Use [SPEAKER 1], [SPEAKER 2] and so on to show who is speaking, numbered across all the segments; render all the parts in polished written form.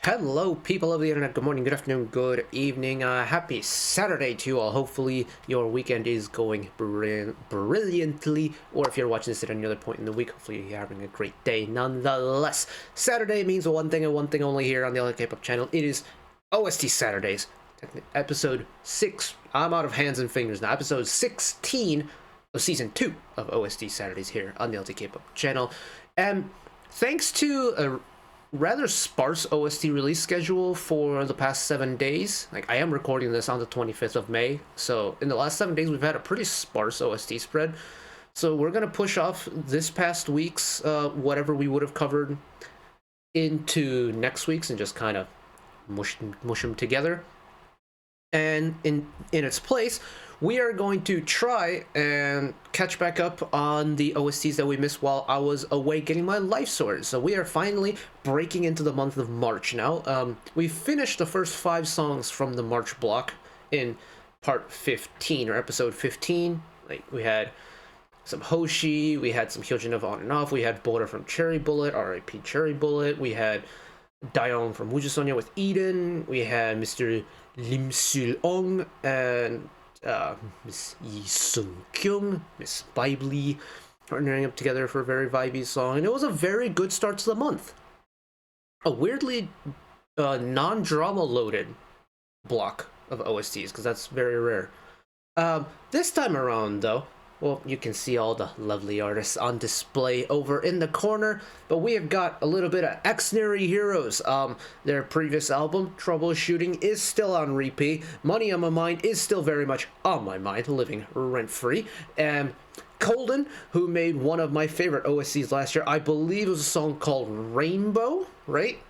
[SPEAKER 1] Hello, people of the internet. Good morning, good afternoon, good evening. Happy Saturday to you all. Hopefully, your weekend is going brilliantly. Or if you're watching this at any other point in the week, hopefully you're having a great day nonetheless. Saturday means one thing and one thing only here on the K-pop channel. It is OST Saturdays. Episode 6. I'm out of hands and fingers now. Episode 16 of Season 2 of OST Saturdays here on the K-pop channel. And thanks to a rather sparse OST release schedule for the past 7 days. Like, I am recording this on the 25th of May, so in the last 7 days we've had a pretty sparse OST spread. So we're gonna push off this past week's whatever we would have covered into next week's and just kind of mush them together. And in its place, we are going to try and catch back up on the OSTs that we missed while I was away getting my life sorted. So we are finally breaking into the month of March now. We finished the first 5 songs from the March block in part 15 or episode 15. Like, we had some Hoshi, we had some Hyojin of On and Off, we had Boulder from Cherry Bullet, R.I.P. Cherry Bullet, we had Daeong from Muju Sonya with Eden, we had Mr. Lim Sul-ong and Miss Yi Sung-kyung, Miss Bibli, partnering up together for a very vibey song, and it was a very good start to the month. A weirdly non-drama loaded block of OSTs, because that's very rare. This time around, though, well, you can see all the lovely artists on display over in the corner, but we have got a little bit of Xdinary Heroes. Their previous album, Troubleshooting, is still on repeat. Money on My Mind is still very much on my mind, living rent-free. And Coldin, who made one of my favorite OSTs last year, I believe it was a song called Rainbow, right?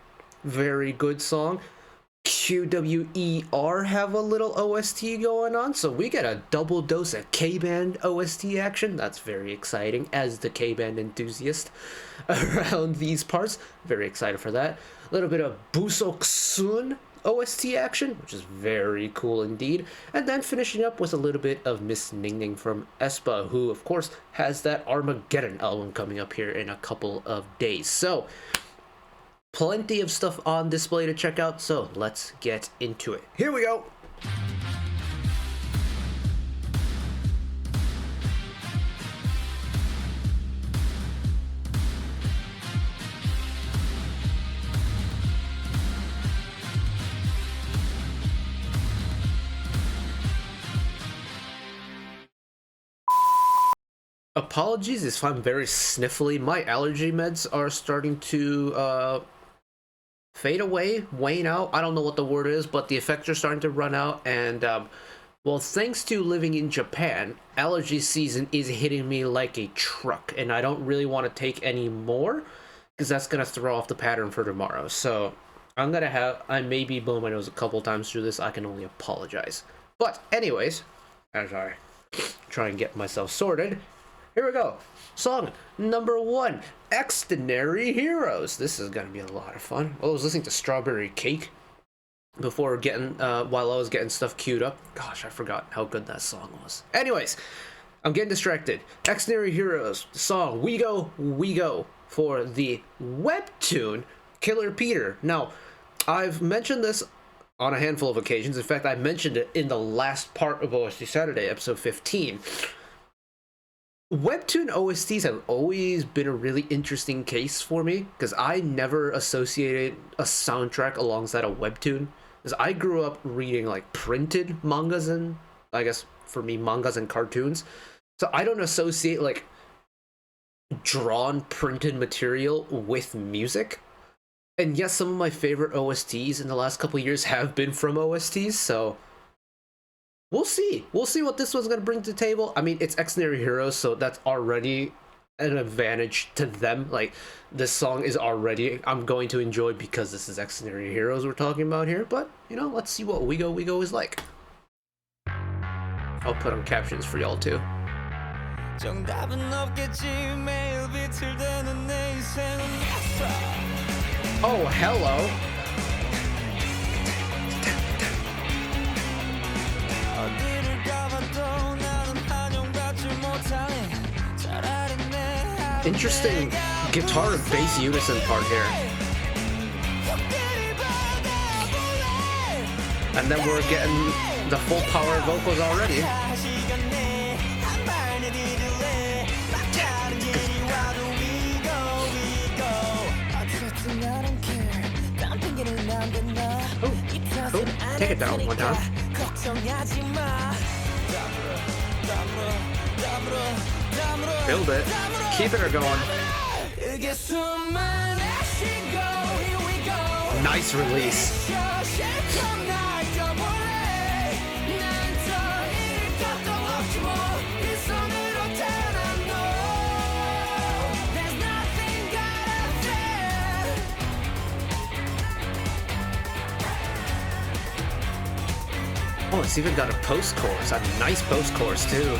[SPEAKER 1] Very good song. QWER have a little OST going on, so we get a double dose of K-band OST action. That's very exciting as the K-band enthusiast around these parts. Very excited for that. A little bit of Busoksun OST action, which is very cool indeed. And then finishing up with a little bit of Miss Ningning from aespa, who of course has that Armageddon album coming up here in a couple of days. So plenty of stuff on display to check out, so let's get into it. Here we go! Apologies if I'm very sniffly. My allergy meds are starting to fade away, wane out. I don't know what the word is, but the effects are starting to run out. And well, thanks to living in Japan, allergy season is hitting me like a truck, and I don't really want to take any more because that's gonna throw off the pattern for tomorrow. So I may be blowing my nose a couple times through this. I can only apologize. But anyways, as I try and get myself sorted, here we go. Song number 1, Xdinary Heroes. This is gonna be a lot of fun. I was listening to Strawberry Cake before getting, while I was getting stuff queued up. Gosh, I forgot how good that song was. Anyways, I'm getting distracted. Xdinary Heroes, the song Wego for the webtoon Killer Peter. Now, I've mentioned this on a handful of occasions. In fact, I mentioned it in the last part of OST Saturday, episode 15. Webtoon OSTs have always been a really interesting case for me because I never associated a soundtrack alongside a webtoon. Because I grew up reading like printed mangas and, I guess for me, mangas and cartoons. So I don't associate like drawn printed material with music. And yes, some of my favorite OSTs in the last couple of years have been from OSTs, so we'll see. We'll see what this one's going to bring to the table. I mean, it's Xdinary Heroes, so that's already an advantage to them. Like, this song is already, I'm going to enjoy because this is Xdinary Heroes we're talking about here. But, you know, let's see what Wego is like. I'll put on captions for y'all too. Oh, hello. Interesting guitar and bass unison part here. And then we're getting the full power vocals already. Oh, take it down one time. Build it. Keeping her going. Nice release. Oh, it's even got a post-chorus. A nice post-chorus, too.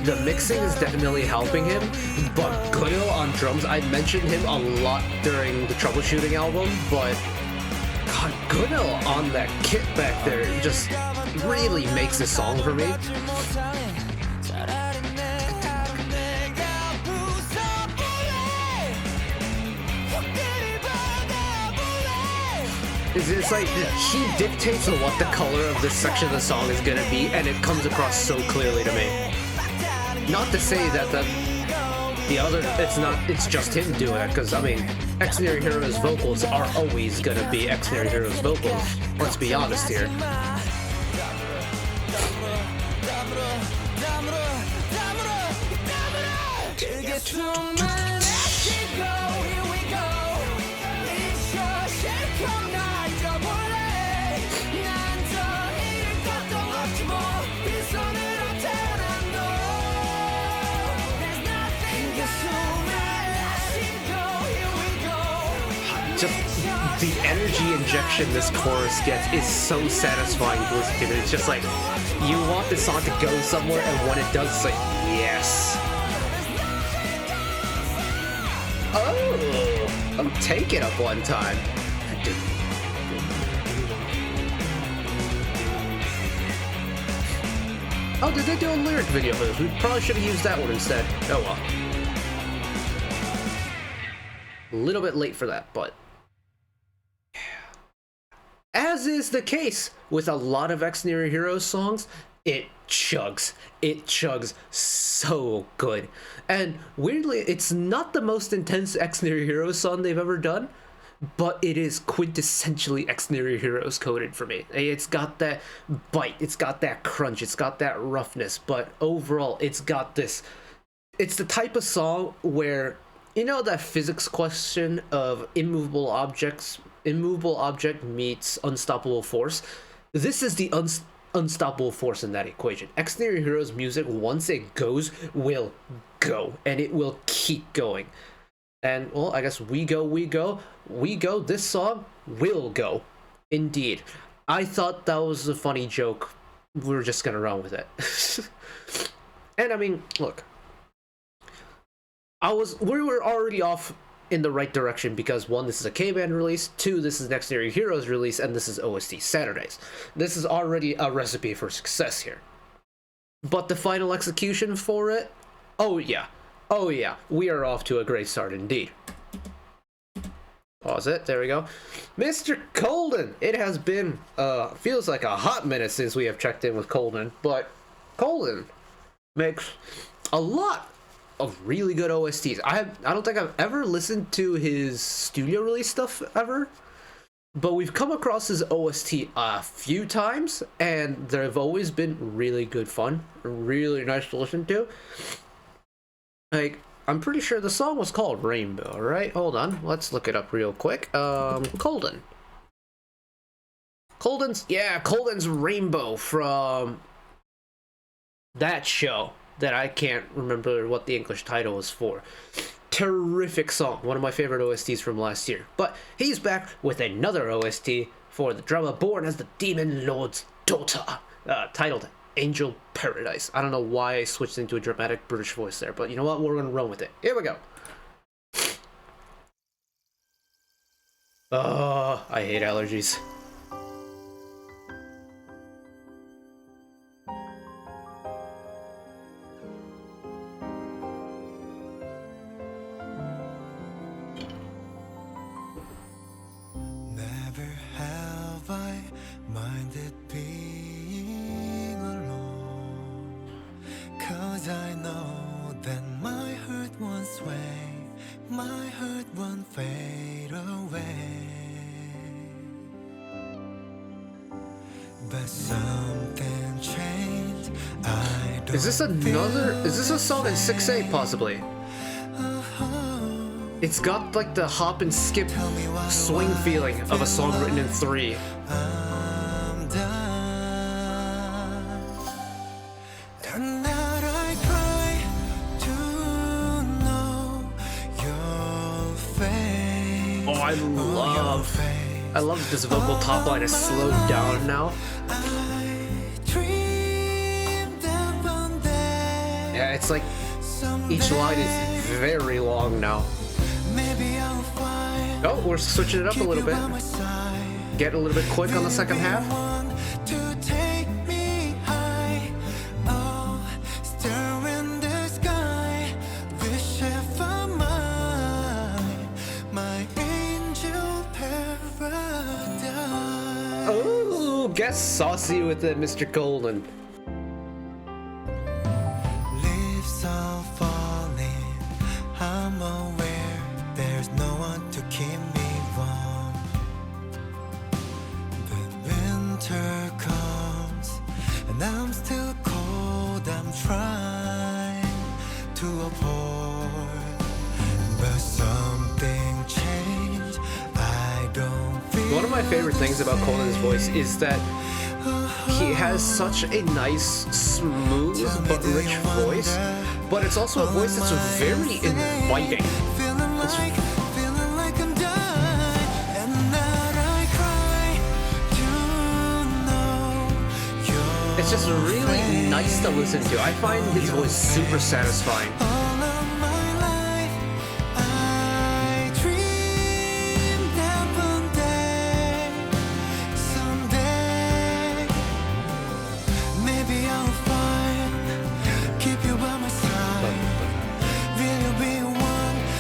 [SPEAKER 1] The mixing is definitely helping him, but Guno on drums, I mentioned him a lot during the Troubleshooting album, but God, Guno on that kit back there just really makes this song for me. It's like he dictates what the color of this section of the song is gonna be, and it comes across so clearly to me. Not to say that the other, it's just him doing it, because I mean, Xdinary Heroes vocals are always gonna be Xdinary Heroes vocals. Let's be honest here. Just the energy injection this chorus gets is so satisfying to listen to. It's just like, you want this song to go somewhere, and when it does, it's like, yes. Oh, take it up one time. Oh, did they do a lyric video for this? We probably should have used that one instead. Oh well. A little bit late for that, but as is the case with a lot of Xdinary Heroes songs, it chugs. It chugs so good. And weirdly, it's not the most intense Xdinary Heroes song they've ever done, but it is quintessentially Xdinary Heroes coded for me. It's got that bite, it's got that crunch, it's got that roughness, but overall, it's got this. It's the type of song where, you know, that physics question of immovable object meets unstoppable force? This is the unstoppable force in that equation. Xdinary Heroes music, once it goes, will go, and it will keep going. And, well, I guess we go, this song will go. Indeed. I thought that was a funny joke. We were just gonna run with it. And, I mean, look. We were already off in the right direction because, one, this is a K-Band release, two, this is an Xdinary Heroes release, and this is OST Saturdays. This is already a recipe for success here. But the final execution for it? Oh yeah, we are off to a great start indeed. Pause it, there we go. Mr. Coldin! It has been, feels like a hot minute since we have checked in with Coldin, but Coldin makes a lot of really good OSTs. I don't think I've ever listened to his studio release stuff ever, but we've come across his OST a few times, and they've always been really good fun, really nice to listen to. Like, I'm pretty sure the song was called Rainbow, right? Hold on, let's look it up real quick. Coldin. Coldin's Rainbow from that show that I can't remember what the English title was for. Terrific song, one of my favorite OSTs from last year. But he's back with another OST for the drama Born as the Demon Lord's Daughter, titled Angel Paradise. I don't know why I switched into a dramatic British voice there, but you know what? We're gonna run with it. Here we go. Oh, I hate allergies. Is this another? Is this a song in 6/8 possibly? It's got like the hop and skip swing feeling of a song written in 3. Oh, I love this vocal top line is slowed down now. Yeah, it's like each line is very long now. Oh, we're switching it up a little bit. Get a little bit quick on the second half. Oh, guess saucy with it, Mr. Coldin.
[SPEAKER 2] Leaves are falling, I'm aware there's no one to keep me warm. Then winter comes and I'm still cold, I'm trying to avoid, but something changed, I don't feel.
[SPEAKER 1] One of my favorite things about Coldin's voice is that he has such a nice, smooth, but rich voice, but it's also a voice that's very inviting. It's just really nice to listen to. I find his voice super satisfying.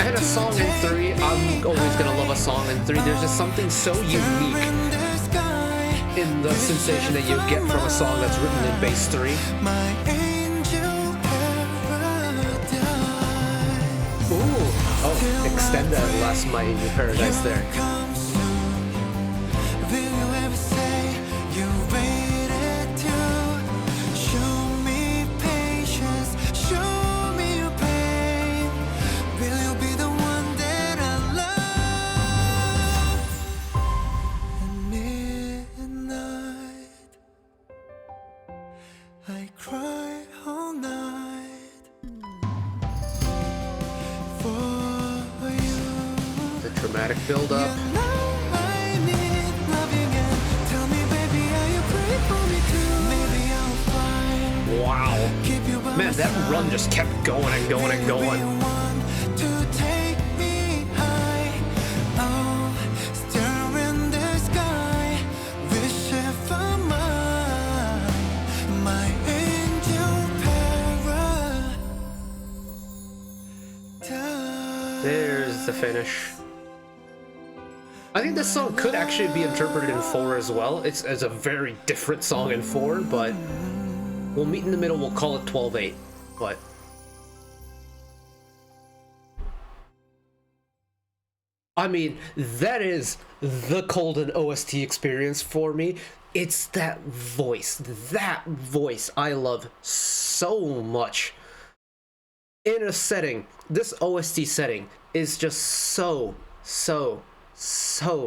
[SPEAKER 1] I had a song in 3, I'm always gonna love a song in 3. There's just something so unique in the sensation that you get from a song that's written in bass 3. Ooh, oh, extend that last My Angel Paradise there.
[SPEAKER 2] I cry all night for you.
[SPEAKER 1] The dramatic build up.
[SPEAKER 2] I need loving and tell me, baby, are you praying for me too? Maybe I'll find.
[SPEAKER 1] Wow.
[SPEAKER 2] Keep you by
[SPEAKER 1] Man, that run just kept going and going and going.
[SPEAKER 2] to take me high. Oh, stare in the sky, wish if I'm my angel paradise.
[SPEAKER 1] There's the finish. I think this song could actually be interpreted in 4 as well. It's a very different song in 4, but we'll meet in the middle. We'll call it 12/8. But I mean, that is the Coldin OST experience for me. It's that voice I love so much. In a setting, this OST setting is just so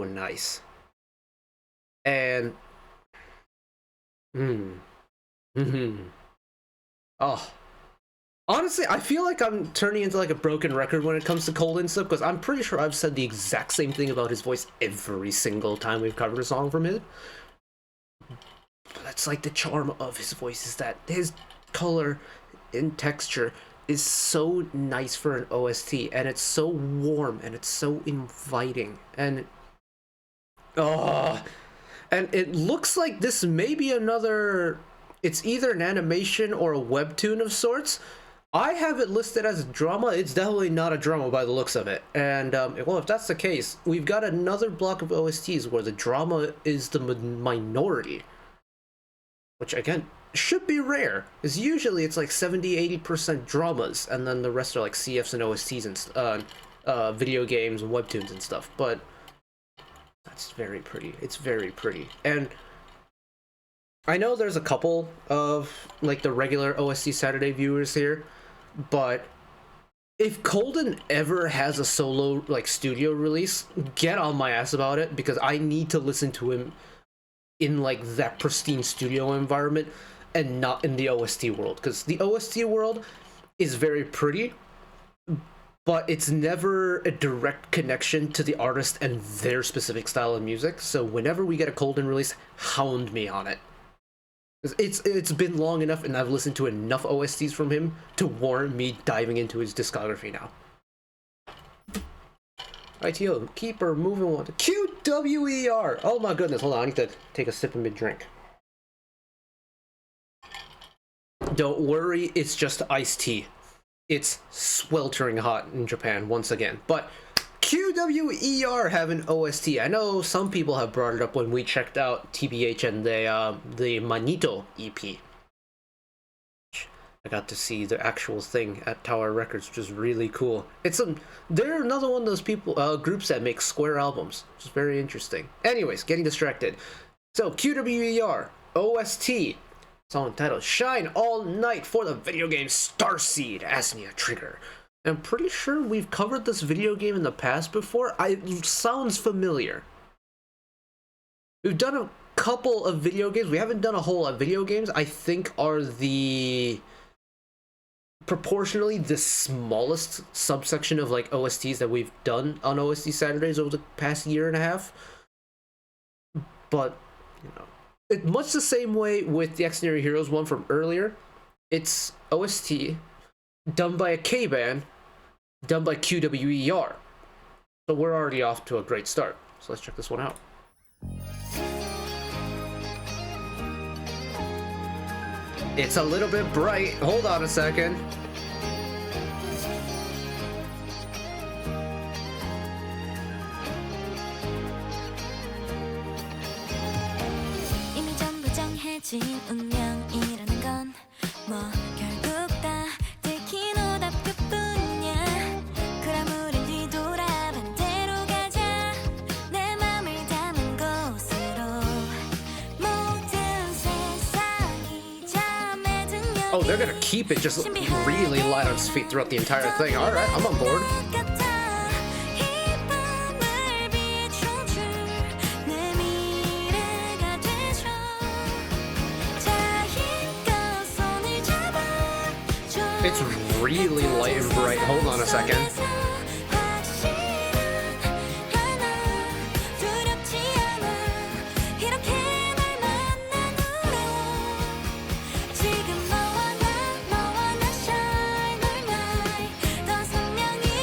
[SPEAKER 1] nice. And oh, honestly, I feel like I'm turning into like a broken record when it comes to Coldin stuff, because I'm pretty sure I've said the exact same thing about his voice every single time we've covered a song from him. But that's like the charm of his voice, is that his color and texture is so nice for an OST, and it's so warm and it's so inviting, and and it looks like this may be another, it's either an animation or a webtoon of sorts. I have it listed as a drama. It's definitely not a drama by the looks of it. And well, if that's the case, we've got another block of OSTs where the drama is the minority, which again should be rare, because usually it's like 70-80% dramas, and then the rest are like CFs and OSTs and video games and webtoons and stuff. But that's very pretty. It's very pretty. And I know there's a couple of like the regular OST Saturday viewers here, but if Coldin ever has a solo like studio release, get on my ass about it, because I need to listen to him in like that pristine studio environment and not in the OST world, because the OST world is very pretty, but it's never a direct connection to the artist and their specific style of music. So whenever we get a Coldin release, hound me on it. It's been long enough, and I've listened to enough OSTs from him to warrant me diving into his discography now. ITO, keeper, moving on to QWER. Oh my goodness, hold on, I need to take a sip of mid-drink. Don't worry, it's just iced tea. It's sweltering hot in Japan once again. But QWER have an OST. I know some people have brought it up when we checked out TBH and the Manito EP. I got to see the actual thing at Tower Records, which is really cool. They're another one of those people groups that make square albums, which is very interesting. Anyways, getting distracted. So QWER OST. Song entitled Shine All Night for the video game Starseed Asnia Trigger. I'm pretty sure we've covered this video game in the past before. It sounds familiar. We've done a couple of video games. We haven't done a whole lot of video games. I think are proportionally the smallest subsection of like OSTs that we've done on OST Saturdays over the past year and a half. But, you know, much the same way with the Xdinary Heroes one from earlier. It's OST done by a K-band, done by QWER. So we're already off to a great start. So let's check this one out. It's a little bit bright. Hold on a second.
[SPEAKER 3] 운명이라는 건 뭐 결국 다 들킨 오답뿐이야. 그럼 우린 뒤돌아 반대로 가자. 내 맘을 담은 곳으로 모든 세상이 잠에 든
[SPEAKER 1] Oh, they're gonna keep it just really light on its feet throughout the entire thing. Alright, I'm on board. It's really light and bright. Hold on a second.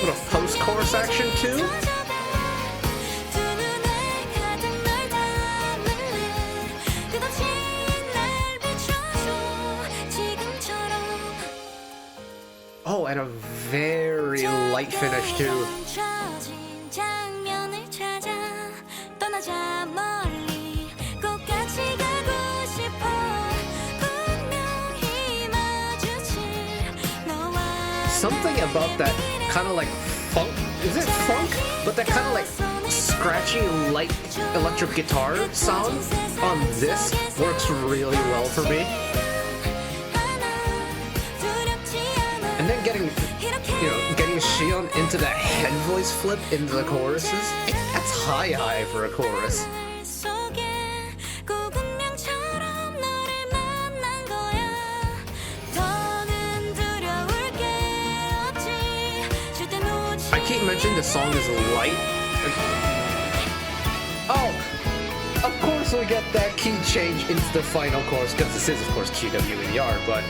[SPEAKER 1] What a post-chorus action too? Oh, and a very light finish too. Something about that kind of like funk, is it funk? But that kind of like scratchy light electric guitar sound on this works really well for me. And then getting Shion into that head voice flip into the choruses, that's high for a chorus. I keep mentioning the song is light. Oh, of course we get that key change into the final chorus, because this is of course QWER, but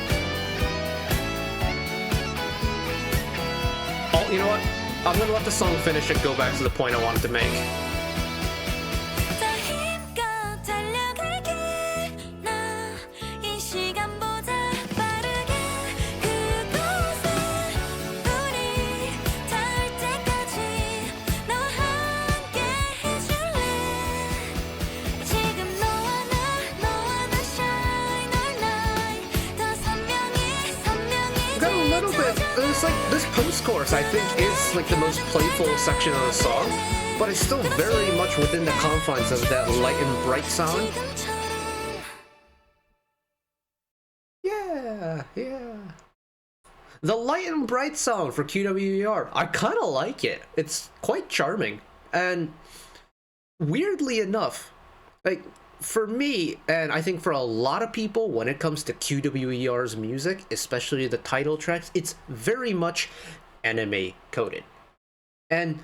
[SPEAKER 1] you know what? I'm gonna let the song finish and go back to the point I wanted to make. It's like this post-chorus I think is like the most playful section of the song, but it's still very much within the confines of that light and bright sound. Yeah. The light and bright song for QWER. I kind of like it. It's quite charming. And weirdly enough, like, for me, and I think for a lot of people, when it comes to QWER's music, especially the title tracks, it's very much anime coded. And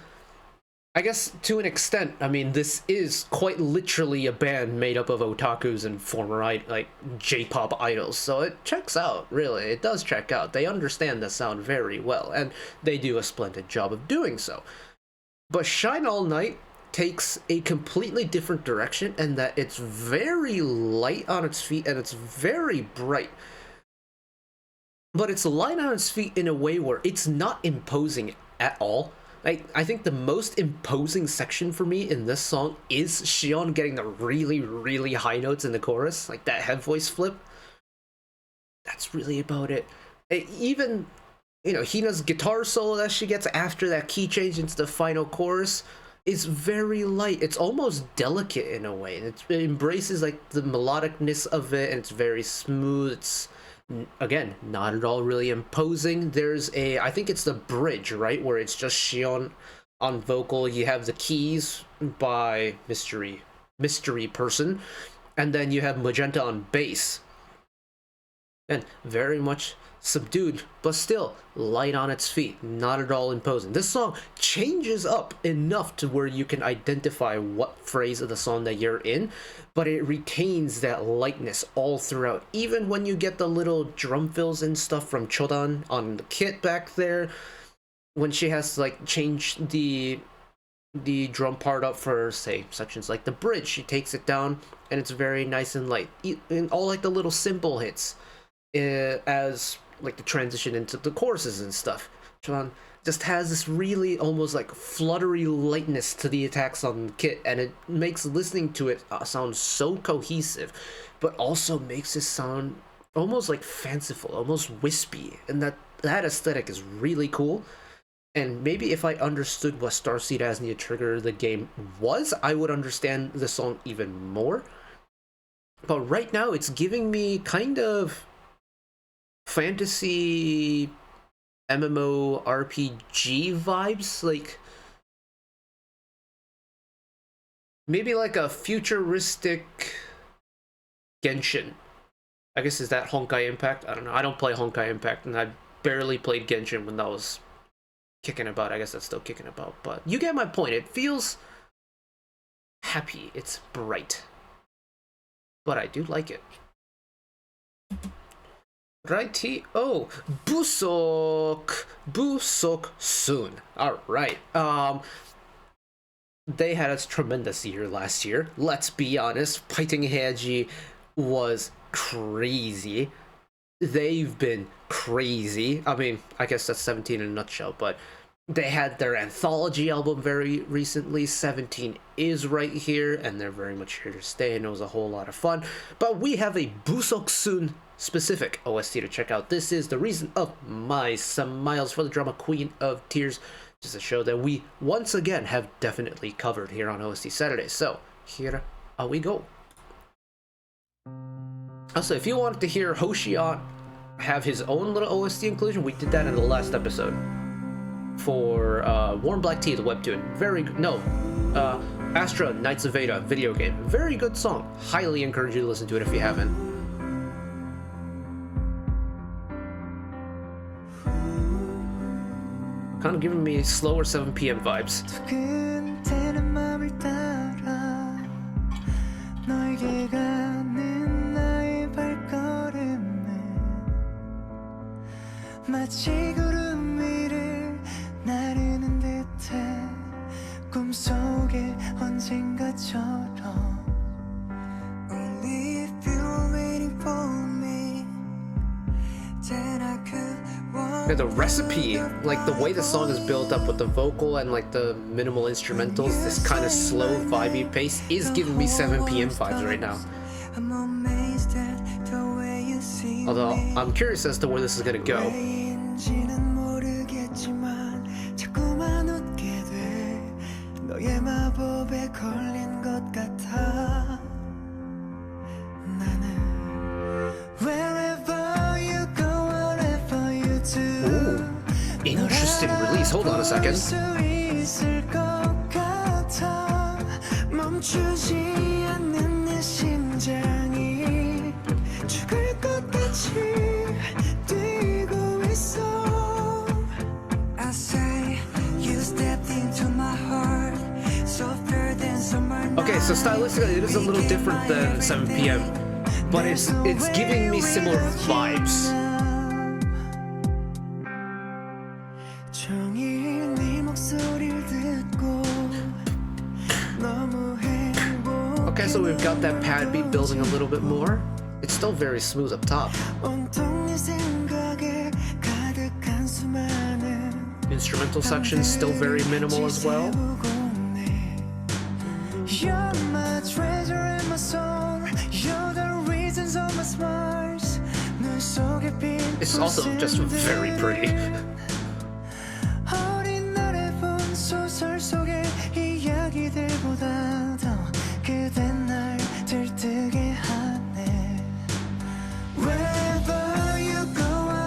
[SPEAKER 1] I guess to an extent, I mean, this is quite literally a band made up of otakus and former like J-pop idols, so it checks out, really. It does check out. They understand the sound very well, and they do a splendid job of doing so. But Shine All Night takes a completely different direction, and that it's very light on its feet and it's very bright. But it's light on its feet in a way where it's not imposing at all. I think the most imposing section for me in this song is Shion getting the really, really high notes in the chorus, like that head voice flip. That's really about it. Even, Hina's guitar solo that she gets after that key change into the final chorus is very light. It's almost delicate in a way. It embraces like the melodicness of it, and it's very smooth. It's, again, not at all really imposing. There's I think it's the bridge, right, where it's just Shion on vocal. You have the keys by mystery person, and then you have Magenta on bass, and very much subdued, but still light on its feet, not at all imposing. This song changes up enough to where you can identify what phrase of the song that you're in, but it retains that lightness all throughout. Even when you get the little drum fills and stuff from Chodan on the kit back there, when she has to like change the drum part up for, say, sections like the bridge, she takes it down and it's very nice and light. And all like the little cymbal hits as like the transition into the choruses and stuff. Chodan just has this really almost like fluttery lightness to the attacks on the kit, and it makes listening to it sound so cohesive, but also makes it sound almost like fanciful, almost wispy, and that aesthetic is really cool. And maybe if I understood what Starseed Asnia Trigger the game was, I would understand the song even more. But right now it's giving me kind of fantasy MMO RPG vibes, like maybe like a futuristic Genshin. I guess, is that Honkai Impact? I don't know. I don't play Honkai Impact, and I barely played Genshin when that was kicking about. I guess that's still kicking about, but you get my point. It feels happy. It's bright, but I do like it. Righty. Oh, Busok soon. All right. They had a tremendous year last year. Let's be honest. Fighting Heiji was crazy. They've been crazy. I mean, I guess that's 17 in a nutshell, but they had their anthology album very recently. 17 is right here, and they're very much here to stay, and it was a whole lot of fun. But we have a Busok soon specific OST to check out. This is The Reason of My Smiles for the drama Queen of Tears. Just a show that we once again have definitely covered here on OST Saturday. So here we go. Also, if you wanted to hear Hoshion have his own little OST inclusion, we did that in the last episode for Warm Black Tea, the webtoon. Very good. No, Astra Knights of Veda video game. Very good song. Highly encourage you to listen to it if you haven't. Kind of giving me slower 7 p.m. vibes. And the recipe, like the way the song is built up with the vocal and like the minimal instrumentals, this kind of slow vibey pace is giving me 7 p.m. vibes right now. Although I'm curious as to where this is gonna go.
[SPEAKER 2] Wherever
[SPEAKER 1] please hold on a second. Okay, so stylistically it is a little different than 7 p.m. but it's giving me similar vibes. Okay, so we've got that pad beat building a little bit more. It's still very smooth up top. Instrumental section still very minimal as well. It's also just very pretty.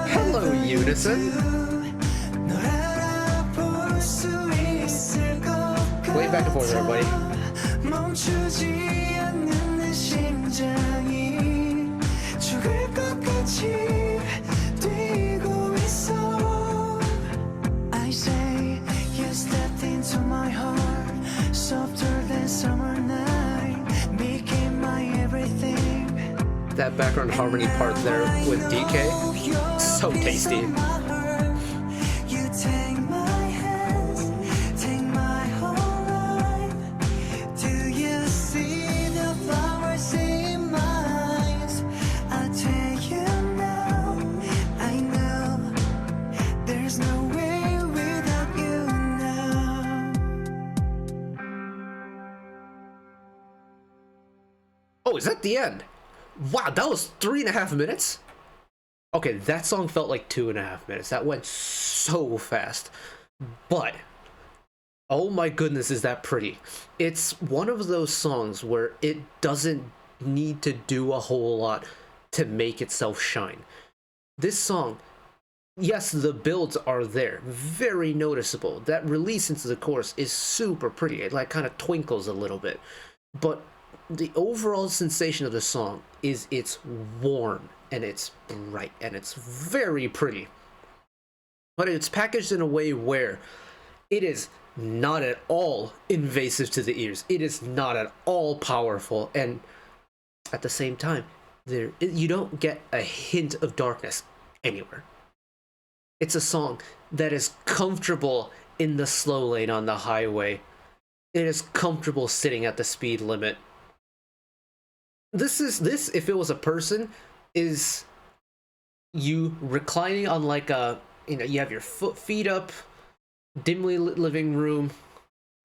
[SPEAKER 1] Hello, Unison. Way back and forth, everybody. I say you stepped into my heart, softer than summer night, became my everything. That background harmony part there with DK, so tasty. Oh, is that the end? Wow, that was 3.5 minutes? Okay, that song felt like 2.5 minutes. That went so fast. But, oh my goodness, is that pretty. It's one of those songs where it doesn't need to do a whole lot to make itself shine. This song, yes, the builds are there. Very noticeable. That release into the chorus is super pretty. It like kind of twinkles a little bit. But the overall sensation of the song is it's warm and it's bright and it's very pretty, but it's packaged in a way where it is not at all invasive to the ears. It is not at all powerful, and at the same time you don't get a hint of darkness anywhere. It's a song that is comfortable in the slow lane on the highway. It is comfortable sitting at the speed limit. This, if it was a person, is you reclining on like a, you have your feet up, dimly lit living room,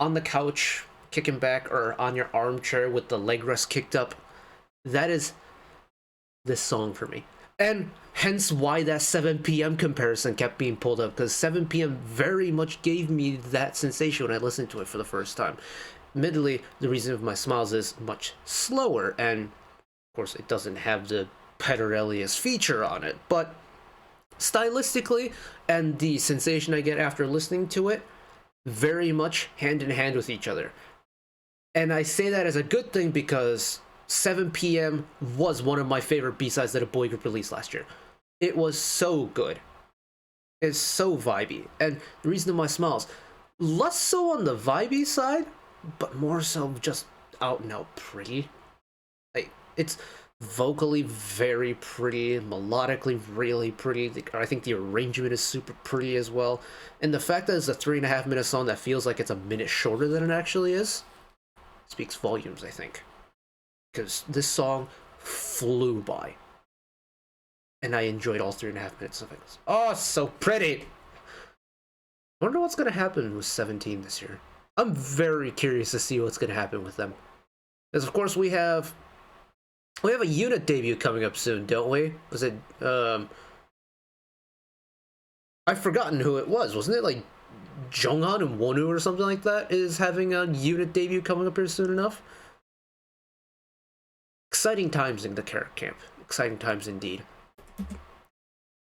[SPEAKER 1] on the couch, kicking back, or on your armchair with the leg rest kicked up. That is this song for me. And hence why that 7 p.m. comparison kept being pulled up, because 7 p.m. very much gave me that sensation when I listened to it for the first time. Admittedly, the reason of my smiles is much slower, and of course it doesn't have the Petarelius feature on it, but stylistically and the sensation I get after listening to it, very much hand in hand with each other. And I say that as a good thing because 7 p.m. was one of my favorite B-sides that a boy group released last year. It was so good. It's so vibey. And the reason of my smiles, less so on the vibey side, but more so just out and out pretty. Like, it's vocally very pretty, melodically really pretty. I think the arrangement is super pretty as well. And the fact that it's a 3.5 minute song that feels like it's a minute shorter than it actually is speaks volumes, I think. Because this song flew by. And I enjoyed all 3.5 minutes of it. Oh, so pretty! I wonder what's going to happen with 17 this year. I'm very curious to see what's going to happen with them. Because, of course, we have a unit debut coming up soon, don't we? Was it, I've forgotten who it was. Wasn't it, like, Jonghan and Wonu or something like that is having a unit debut coming up here soon enough? Exciting times in the Carrot Camp. Exciting times indeed.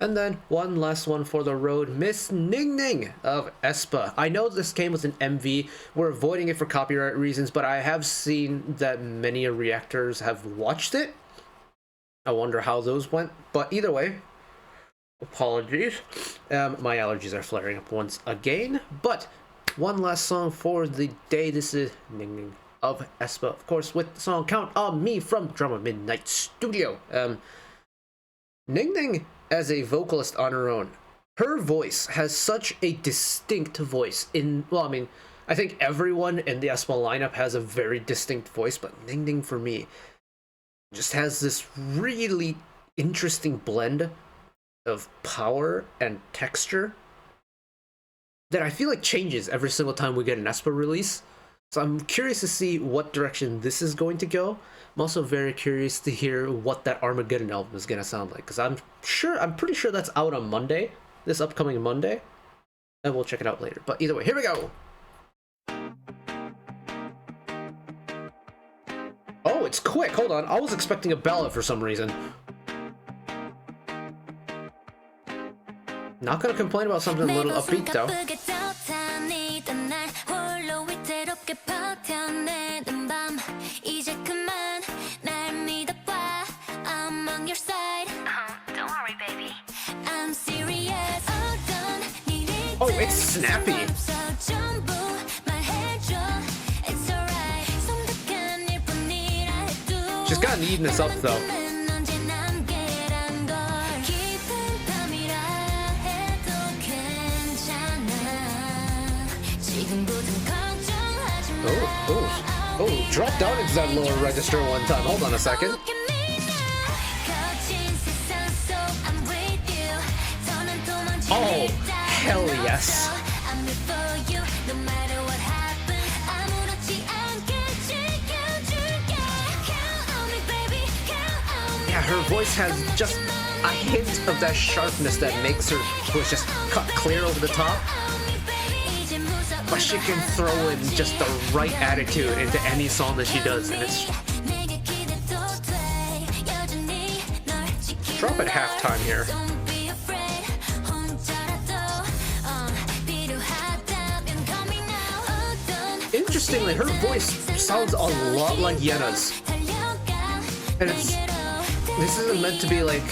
[SPEAKER 1] And then one last one for the road, Miss Ningning of aespa. I know this came with an MV. We're avoiding it for copyright reasons, but I have seen that many reactors have watched it. I wonder how those went. But either way, apologies. My allergies are flaring up once again. But one last song for the day. This is Ningning of aespa, of course, with the song Count on Me from Drama Midnight Studio. Ningning, as a vocalist on her own, her voice has such a distinct voice well, I mean, I think everyone in the aespa lineup has a very distinct voice, but Ningning for me just has this really interesting blend of power and texture that I feel like changes every single time we get an aespa release. So I'm curious to see what direction this is going to go. I'm also very curious to hear what that Armageddon album is going to sound like, because I'm pretty sure that's out on Monday, this upcoming Monday, and we'll check it out later. But either way, here we go. Oh, it's quick. Hold on. I was expecting a ballad for some reason. Not gonna complain about something a little upbeat though. Oh, it's snappy. She's got neatness up though. Oh, drop down into that lower register one time. Hold on a second. Oh, hell yes. Yeah, her voice has just a hint of that sharpness that makes her voice just cut clear over the top. But she can throw in just the right attitude into any song that she does, and it's... Drop at halftime here. Interestingly, her voice sounds a lot like Yena's. And this isn't meant to be like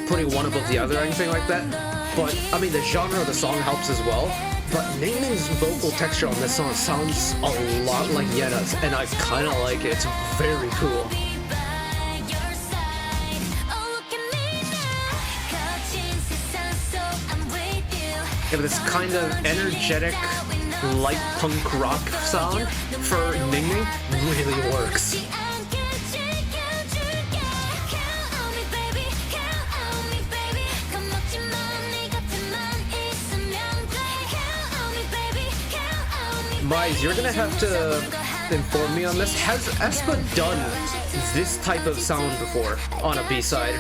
[SPEAKER 1] putting one above the other or anything like that. But, I mean, the genre of the song helps as well. But Ningning's vocal texture on this song sounds a lot like Yena's, and I kind of like it. It's very cool. Yeah, but this kind of energetic, light punk rock sound for Ningning really works. Mize, you're gonna have to inform me on this. Has aespa done this type of sound before on a B-side?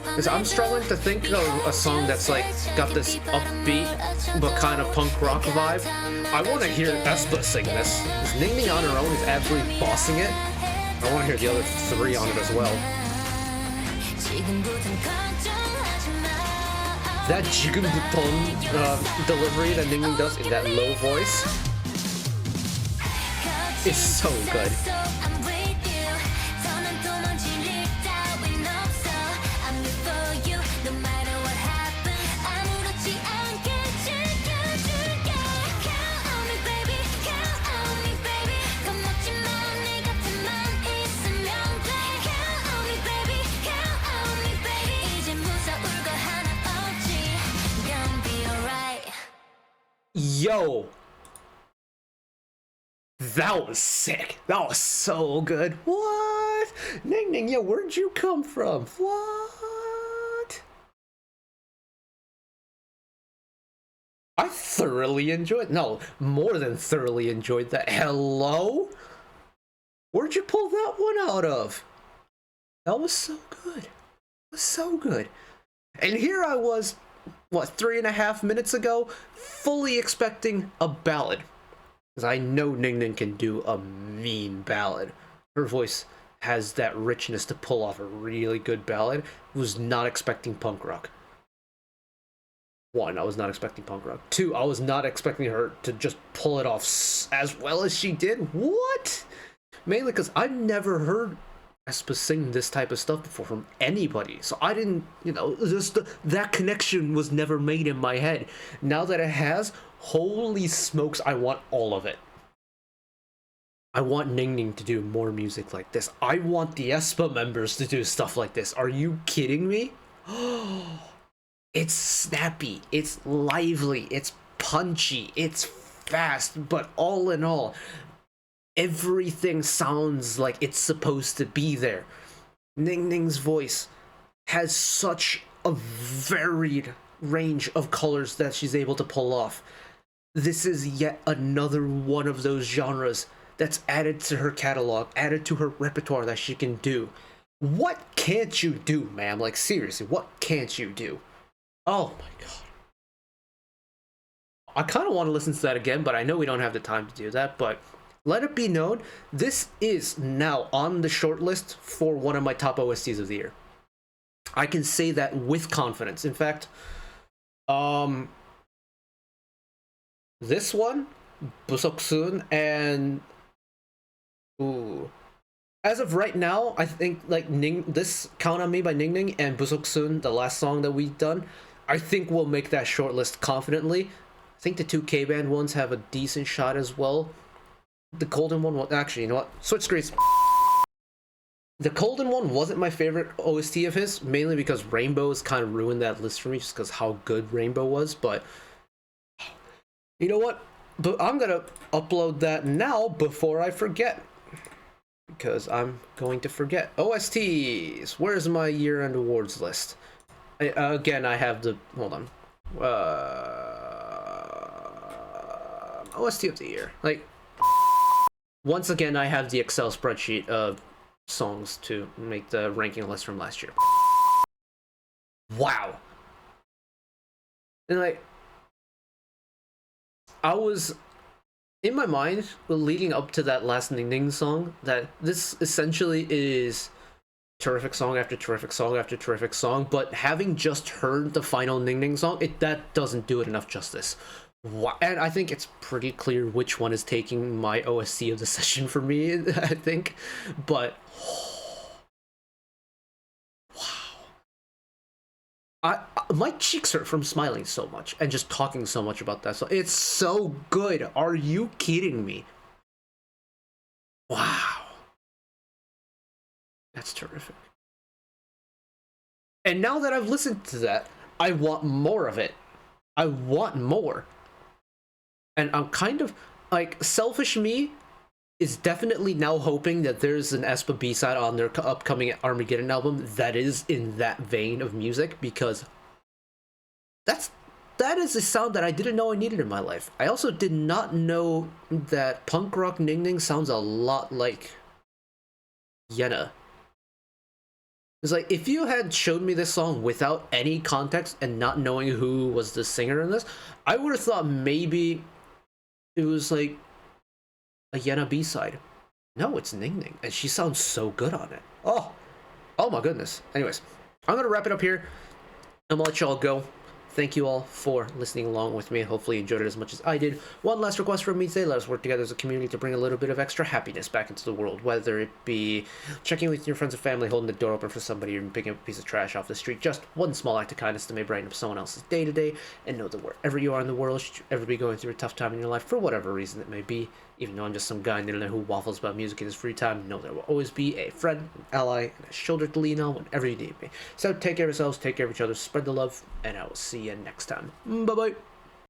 [SPEAKER 1] Because I'm struggling to think of a song that's like got this upbeat but kind of punk rock vibe. I want to hear aespa sing this. Because Ningning on her own is absolutely bossing it. I want to hear the other three on it as well. That jigun delivery that Ningning does in that low voice is so good. Yo! That was sick. That was so good. What? Ningning, yo, where'd you come from? What? I thoroughly enjoyed, no, more than thoroughly enjoyed that. Hello? Where'd you pull that one out of? That was so good. It was so good. And here I was, what, 3.5 minutes ago, fully expecting a ballad. Because I know Ningning can do a mean ballad. Her voice has that richness to pull off a really good ballad. Was not expecting punk rock. One, I was not expecting punk rock. Two, I was not expecting her to just pull it off as well as she did. What? Mainly because I've never heard aespa sing this type of stuff before from anybody. So I didn't, just that connection was never made in my head. Now that it has, holy smokes, I want all of it. I want Ningning to do more music like this. I want the aespa members to do stuff like this. Are you kidding me? It's snappy, it's lively, it's punchy, it's fast, but all in all, everything sounds like it's supposed to be there. Ningning's voice has such a varied range of colors that she's able to pull off. This is yet another one of those genres that's added to her catalog, added to her repertoire that she can do. What can't you do, ma'am? Like, seriously, what can't you do? Oh my god. I kind of want to listen to that again, but I know we don't have the time to do that. But let it be known, this is now on the short list for one of my top OSTs of the year. I can say that with confidence. In fact, this one, Busoksun, and as of right now, I think like this Count on Me by Ningning and Busoksun, the last song that we've done, I think we'll make that short list confidently. I think the two K-band ones have a decent shot as well. The Coldin one, well, actually, you know what? Switch screens. The Coldin one wasn't my favorite OST of his, mainly because Rainbow's kind of ruined that list for me just because how good Rainbow was, but you know what? But I'm gonna upload that now before I forget. Because I'm going to forget. OSTs! Where's my year-end awards list? Again, I have the... Hold on. OST of the year. Like, once again, I have the Excel spreadsheet of songs to make the ranking list from last year. Wow! And like, I was... in my mind, leading up to that last Ningning song, that this essentially is terrific song after terrific song after terrific song, but having just heard the final Ningning song, that doesn't do it enough justice. And I think it's pretty clear which one is taking my OST of the session for me, I think. But, wow. My cheeks hurt from smiling so much and just talking so much about that. So it's so good. Are you kidding me? Wow. That's terrific. And now that I've listened to that, I want more of it. I want more. And I'm kind of, like, selfish me is definitely now hoping that there's an aespa B-side on their upcoming Armageddon album that is in that vein of music, because that is a sound that I didn't know I needed in my life. I also did not know that punk rock Ningning sounds a lot like Yena. It's like, if you had showed me this song without any context and not knowing who was the singer in this, I would have thought maybe it was like a Yena B-side. No, it's Ningning, and she sounds so good on it. Oh my goodness. Anyways, I'm gonna wrap it up here. I'm gonna let y'all go. Thank you all for listening along with me. Hopefully you enjoyed it as much as I did. One last request from me today: let us work together as a community to bring a little bit of extra happiness back into the world, whether it be checking with your friends and family, holding the door open for somebody, or picking up a piece of trash off the street. Just one small act of kindness that may brighten up someone else's day to day. And know that wherever you are in the world, should you ever be going through a tough time in your life, for whatever reason it may be, even though I'm just some guy on the internet who waffles about music in his free time, know there will always be a friend, an ally, and a shoulder to lean on whenever you need me. So take care of yourselves, take care of each other, spread the love, and I will see you next time. Bye-bye.